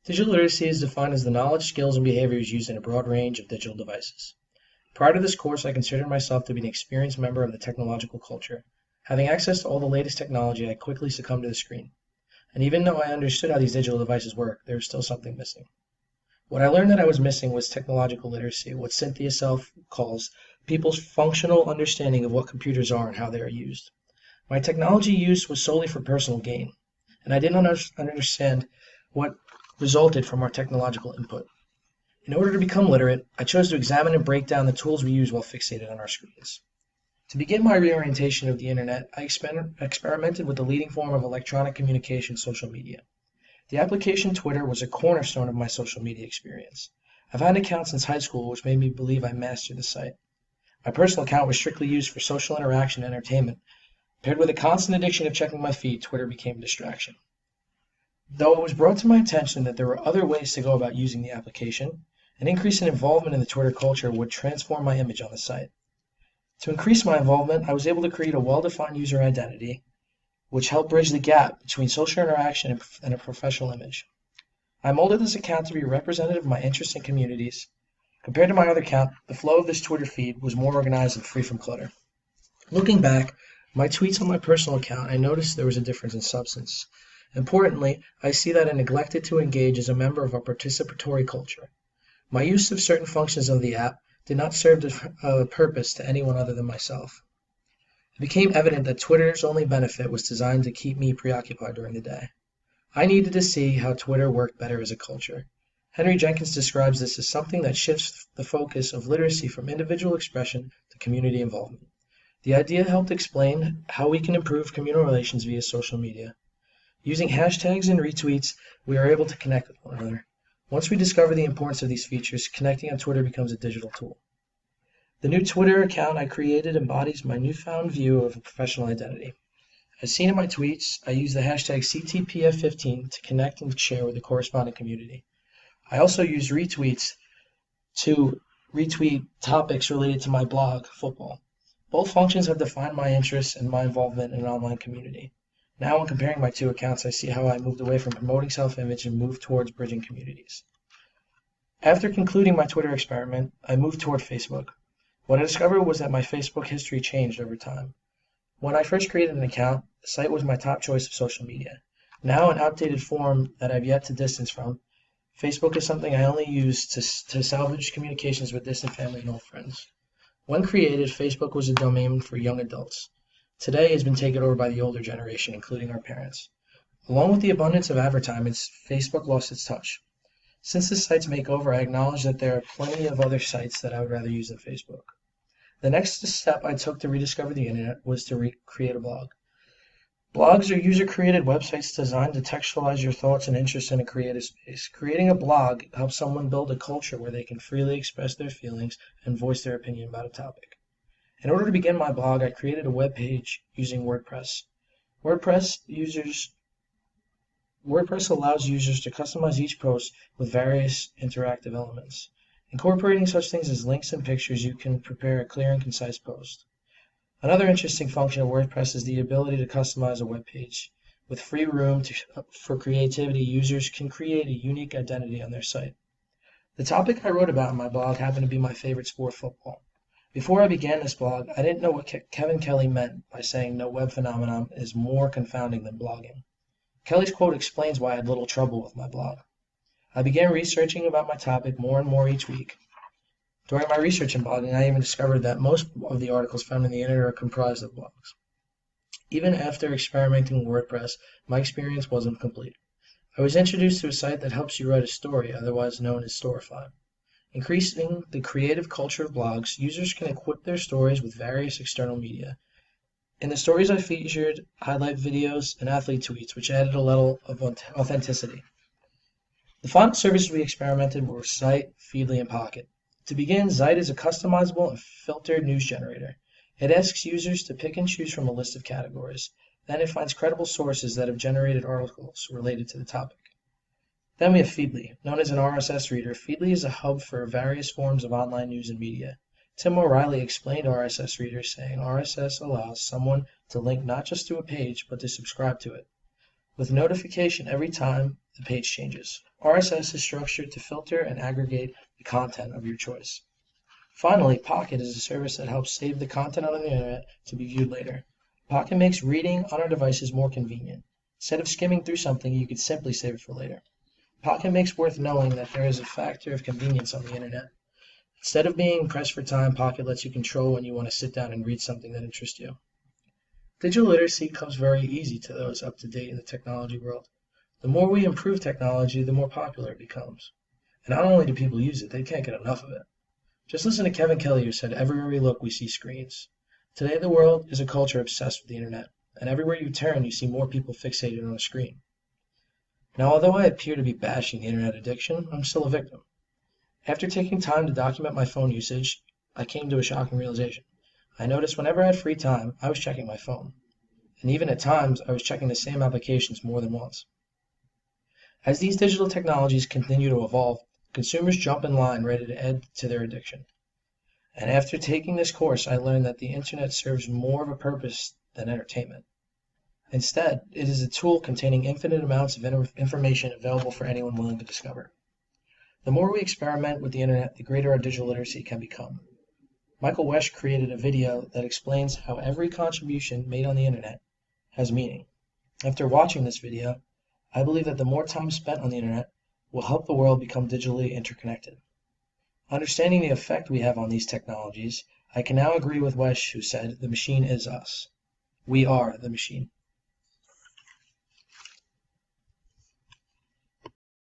Digital literacy is defined as the knowledge, skills, and behaviors used in a broad range of digital devices. Prior to this course, I considered myself to be an experienced member of the technological culture. Having access to all the latest technology, I quickly succumbed to the screen. And even though I understood how these digital devices work, there was still something missing. What I learned that I was missing was technological literacy, what Cynthia Self calls people's functional understanding of what computers are and how they are used. My technology use was solely for personal gain, and I didn't understand what resulted from our technological input. In order to become literate, I chose to examine and break down the tools we use while fixated on our screens. To begin my reorientation of the internet, I experimented with the leading form of electronic communication, social media. The application Twitter was a cornerstone of my social media experience. I've had an account since high school, which made me believe I mastered the site. My personal account was strictly used for social interaction and entertainment. Paired with a constant addiction of checking my feed, Twitter became a distraction. Though it was brought to my attention that there were other ways to go about using the application, an increase in involvement in the Twitter culture would transform my image on the site. To increase my involvement, I was able to create a well-defined user identity, which helped bridge the gap between social interaction and a professional image. I molded this account to be representative of my interests and communities. Compared to my other account, the flow of this Twitter feed was more organized and free from clutter. Looking back, my tweets on my personal account, I noticed there was a difference in substance. Importantly, I see that I neglected to engage as a member of a participatory culture. My use of certain functions of the app did not serve a purpose to anyone other than myself. It became evident that Twitter's only benefit was designed to keep me preoccupied during the day. I needed to see how Twitter worked better as a culture. Henry Jenkins describes this as something that shifts the focus of literacy from individual expression to community involvement. The idea helped explain how we can improve communal relations via social media. Using hashtags and retweets, we are able to connect with one another. Once we discover the importance of these features, connecting on Twitter becomes a digital tool. The new Twitter account I created embodies my newfound view of a professional identity. As seen in my tweets, I use the hashtag CTPF15 to connect and share with the corresponding community. I also use retweets to retweet topics related to my blog, football. Both functions have defined my interests and my involvement in an online community. Now, when comparing my two accounts, I see how I moved away from promoting self-image and moved towards bridging communities. After concluding my Twitter experiment, I moved toward Facebook. What I discovered was that my Facebook history changed over time. When I first created an account, the site was my top choice of social media. Now, an outdated form that I've yet to distance from, Facebook is something I only use to salvage communications with distant family and old friends. When created, Facebook was a domain for young adults. Today, it has been taken over by the older generation, including our parents. Along with the abundance of advertisements, Facebook lost its touch. Since this site's makeover, I acknowledge that there are plenty of other sites that I would rather use than Facebook. The next step I took to rediscover the internet was to create a blog. Blogs are user-created websites designed to textualize your thoughts and interests in a creative space. Creating a blog helps someone build a culture where they can freely express their feelings and voice their opinion about a topic. In order to begin my blog, I created a web page using WordPress. WordPress allows users to customize each post with various interactive elements. Incorporating such things as links and pictures, you can prepare a clear and concise post. Another interesting function of WordPress is the ability to customize a web page. With free room for creativity, users can create a unique identity on their site. The topic I wrote about in my blog happened to be my favorite sport, football. Before I began this blog, I didn't know what Kevin Kelly meant by saying no web phenomenon is more confounding than blogging. Kelly's quote explains why I had little trouble with my blog. I began researching about my topic more and more each week. During my research and blogging, I even discovered that most of the articles found on the internet are comprised of blogs. Even after experimenting with WordPress, my experience wasn't complete. I was introduced to a site that helps you write a story, otherwise known as Storify. Increasing the creative culture of blogs, users can equip their stories with various external media. In the stories I featured highlight videos and athlete tweets, which added a level of authenticity. The font services we experimented were Zite, Feedly, and Pocket. To begin, Zite is a customizable and filtered news generator. It asks users to pick and choose from a list of categories. Then it finds credible sources that have generated articles related to the topic. Then we have Feedly. Known as an RSS reader, Feedly is a hub for various forms of online news and media. Tim O'Reilly explained RSS readers, saying RSS allows someone to link not just to a page, but to subscribe to it. with notification every time the page changes. RSS is structured to filter and aggregate the content of your choice. Finally, Pocket is a service that helps save the content on the internet to be viewed later. Pocket makes reading on our devices more convenient. Instead of skimming through something, you could simply save it for later. Pocket makes worth knowing that there is a factor of convenience on the internet. Instead of being pressed for time, Pocket lets you control when you want to sit down and read something that interests you. Digital literacy comes very easy to those up to date in the technology world. The more we improve technology, the more popular it becomes. And not only do people use it, they can't get enough of it. Just listen to Kevin Kelly, who said, "Everywhere we look, we see screens." Today, the world is a culture obsessed with the internet, and everywhere you turn, you see more people fixated on a screen. Now, although I appear to be bashing the internet addiction, I'm still a victim. After taking time to document my phone usage, I came to a shocking realization. I noticed whenever I had free time, I was checking my phone. And even at times, I was checking the same applications more than once. As these digital technologies continue to evolve, consumers jump in line ready to add to their addiction. And after taking this course, I learned that the internet serves more of a purpose than entertainment. Instead, it is a tool containing infinite amounts of information available for anyone willing to discover. The more we experiment with the internet, the greater our digital literacy can become. Michael Wesch created a video that explains how every contribution made on the internet has meaning. After watching this video, I believe that the more time spent on the internet will help the world become digitally interconnected. Understanding the effect we have on these technologies, I can now agree with Wesch, who said, "The machine is us. We are the machine."